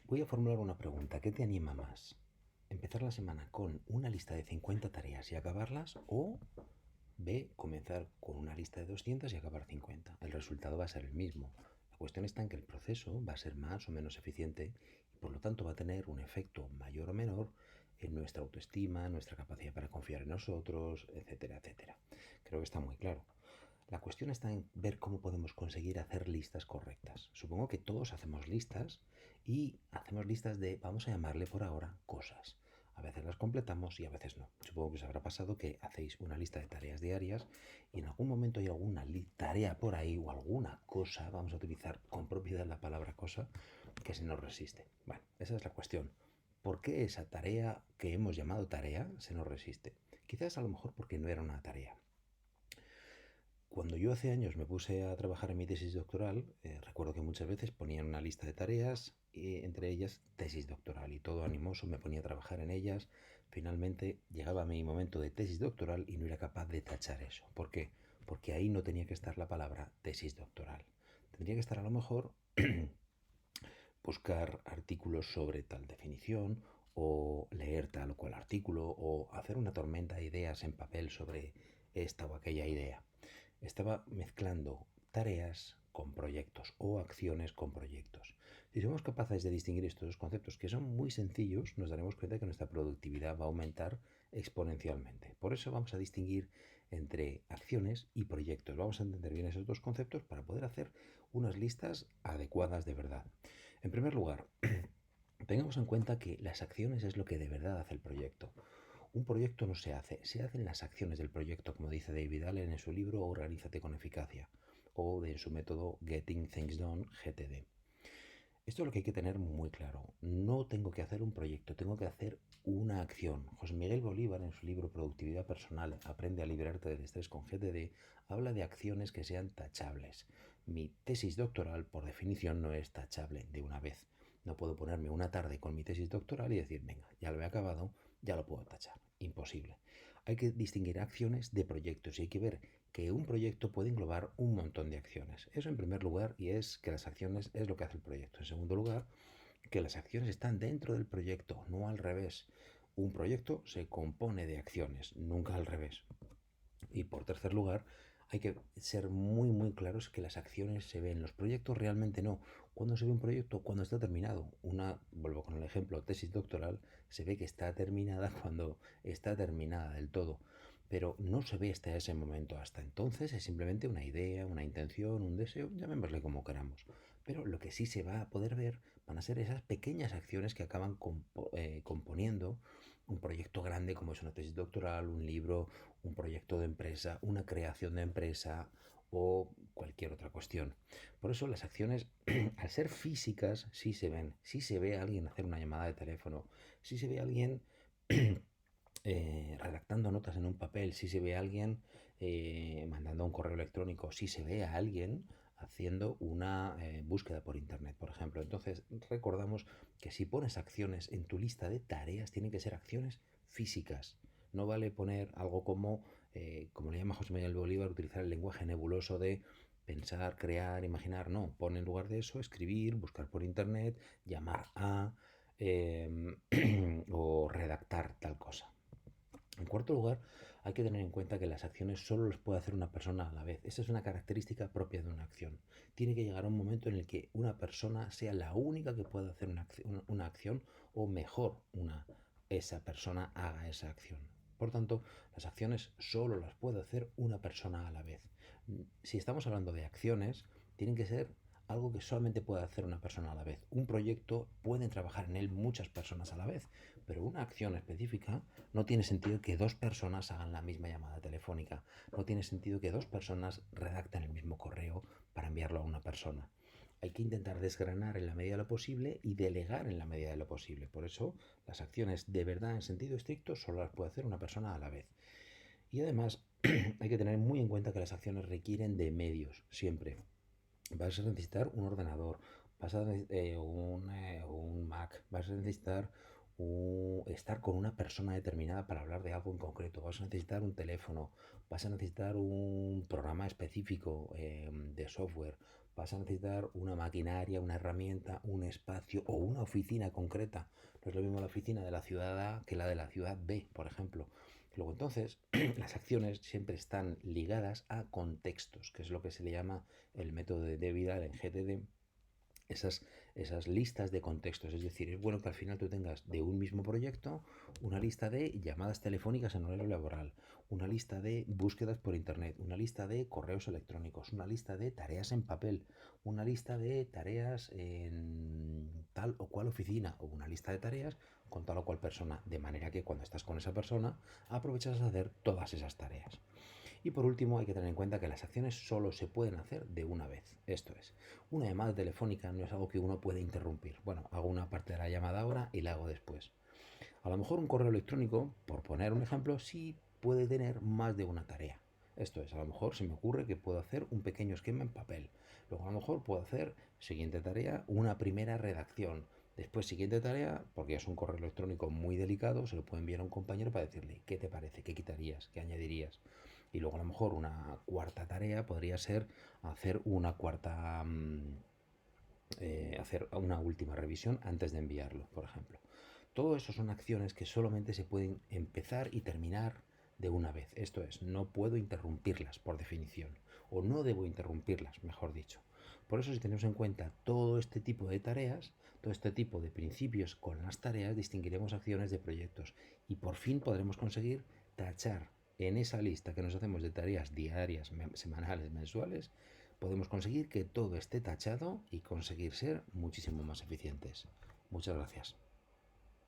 Voy a formular una pregunta. ¿Qué te anima más? ¿Empezar la semana con una lista de 50 tareas y acabarlas? ¿O B, comenzar con una lista de 200 y acabar 50? El resultado va a ser el mismo. La cuestión está en que el proceso va a ser más o menos eficiente y por lo tanto va a tener un efecto mayor o menor en nuestra autoestima, nuestra capacidad para confiar en nosotros, etcétera, etcétera. Creo que está muy claro. La cuestión está en ver cómo podemos conseguir hacer listas correctas. Supongo que todos hacemos listas y hacemos listas de, vamos a llamarle por ahora, cosas. A veces las completamos y a veces no. Supongo que os habrá pasado que hacéis una lista de tareas diarias y en algún momento hay alguna tarea por ahí o alguna cosa, vamos a utilizar con propiedad la palabra cosa, que se nos resiste. Bueno, esa es la cuestión. ¿Por qué esa tarea que hemos llamado tarea se nos resiste? Quizás a lo mejor porque no era una tarea. Cuando yo hace años me puse a trabajar en mi tesis doctoral, recuerdo que muchas veces ponían una lista de tareas, y entre ellas tesis doctoral, y todo animoso me ponía a trabajar en ellas. Finalmente llegaba mi momento de tesis doctoral y no era capaz de tachar eso. ¿Por qué? Porque ahí no tenía que estar la palabra tesis doctoral. Tendría que estar a lo mejor buscar artículos sobre tal definición o leer tal o cual artículo o hacer una tormenta de ideas en papel sobre esta o aquella idea. Estaba mezclando tareas con proyectos o acciones con proyectos. Si somos capaces de distinguir estos dos conceptos que son muy sencillos, nos daremos cuenta que nuestra productividad va a aumentar exponencialmente. Por eso vamos a distinguir entre acciones y proyectos. Vamos a entender bien esos dos conceptos para poder hacer unas listas adecuadas de verdad. En primer lugar, tengamos en cuenta que las acciones es lo que de verdad hace el proyecto. Un proyecto no se hacen las acciones del proyecto, como dice David Allen en su libro Organízate con eficacia, o en su método Getting Things Done, GTD. Esto es lo que hay que tener muy claro. No tengo que hacer un proyecto, tengo que hacer una acción. José Miguel Bolívar, en su libro Productividad Personal, Aprende a liberarte del estrés con GTD, habla de acciones que sean tachables. Mi tesis doctoral, por definición, no es tachable de una vez. No puedo ponerme una tarde con mi tesis doctoral y decir, venga, ya lo he acabado, ya lo puedo tachar. Imposible. Hay que distinguir acciones de proyectos y hay que ver que un proyecto puede englobar un montón de acciones. Eso en primer lugar, y es que las acciones es lo que hace el proyecto. En segundo lugar, que las acciones están dentro del proyecto, no al revés. Un proyecto se compone de acciones, nunca al revés. Y por tercer lugar, hay que ser muy muy claros que las acciones se ven, los proyectos realmente no. ¿Cuándo se ve un proyecto? Cuando está terminado. Vuelvo con el ejemplo, tesis doctoral, se ve que está terminada cuando está terminada del todo, pero no se ve hasta ese momento. Hasta entonces es simplemente una idea, una intención, un deseo, llamémosle como queramos. Pero lo que sí se va a poder ver van a ser esas pequeñas acciones que acaban componiendo un proyecto grande como es una tesis doctoral, un libro, un proyecto de empresa, una creación de empresa o cualquier otra cuestión. Por eso las acciones, al ser físicas, sí se ven. Sí se ve a alguien hacer una llamada de teléfono, sí se ve a alguien redactando notas en un papel, si se ve a alguien mandando un correo electrónico, si se ve a alguien haciendo una búsqueda por internet, por ejemplo. Entonces, recordamos que si pones acciones en tu lista de tareas, tienen que ser acciones físicas. No vale poner algo como le llama José Miguel Bolívar, utilizar el lenguaje nebuloso de pensar, crear, imaginar. No, pon en lugar de eso escribir, buscar por internet, llamar a eh, o redactar tal cosa. En cuarto lugar, hay que tener en cuenta que las acciones solo las puede hacer una persona a la vez. Esa es una característica propia de una acción. Tiene que llegar a un momento en el que una persona sea la única que pueda hacer una acción o mejor esa persona haga esa acción. Por tanto, las acciones solo las puede hacer una persona a la vez. Si estamos hablando de acciones, tienen que ser algo que solamente puede hacer una persona a la vez. Un proyecto pueden trabajar en él muchas personas a la vez, pero una acción específica no tiene sentido que dos personas hagan la misma llamada telefónica. No tiene sentido que dos personas redacten el mismo correo para enviarlo a una persona. Hay que intentar desgranar en la medida de lo posible y delegar en la medida de lo posible. Por eso, las acciones de verdad en sentido estricto solo las puede hacer una persona a la vez. Y además, hay que tener muy en cuenta que las acciones requieren de medios, siempre. Vas a necesitar un ordenador, vas a necesitar un Mac, vas a necesitar estar con una persona determinada para hablar de algo en concreto, vas a necesitar un teléfono, vas a necesitar un programa específico de software, vas a necesitar una maquinaria, una herramienta, un espacio o una oficina concreta. No es lo mismo la oficina de la ciudad A que la de la ciudad B, por ejemplo. Luego entonces, las acciones siempre están ligadas a contextos, que es lo que se le llama el método de Vidal en GTD, esas, esas listas de contextos. Es decir, es bueno que al final tú tengas de un mismo proyecto una lista de llamadas telefónicas en horario laboral, una lista de búsquedas por internet, una lista de correos electrónicos, una lista de tareas en papel, una lista de tareas en tal o cual oficina o una lista de tareas con tal o cual persona, de manera que cuando estás con esa persona aprovechas a hacer todas esas tareas. Y por último, hay que tener en cuenta que las acciones solo se pueden hacer de una vez. Esto es, una llamada telefónica no es algo que uno puede interrumpir. Bueno, hago una parte de la llamada ahora y la hago después. A lo mejor un correo electrónico, por poner un ejemplo, sí puede tener más de una tarea. Esto es, a lo mejor se me ocurre que puedo hacer un pequeño esquema en papel. Luego a lo mejor puedo hacer, siguiente tarea, una primera redacción. Después, siguiente tarea, porque es un correo electrónico muy delicado, se lo puedo enviar a un compañero para decirle qué te parece, qué quitarías, qué añadirías. Y luego a lo mejor una cuarta tarea podría ser hacer una cuarta, hacer una última revisión antes de enviarlo, por ejemplo. Todo eso son acciones que solamente se pueden empezar y terminar de una vez. Esto es, no puedo interrumpirlas por definición, o no debo interrumpirlas, mejor dicho. Por eso, si tenemos en cuenta todo este tipo de tareas, todo este tipo de principios con las tareas, distinguiremos acciones de proyectos y por fin podremos conseguir tachar en esa lista que nos hacemos de tareas diarias, semanales, mensuales, podemos conseguir que todo esté tachado y conseguir ser muchísimo más eficientes. Muchas gracias.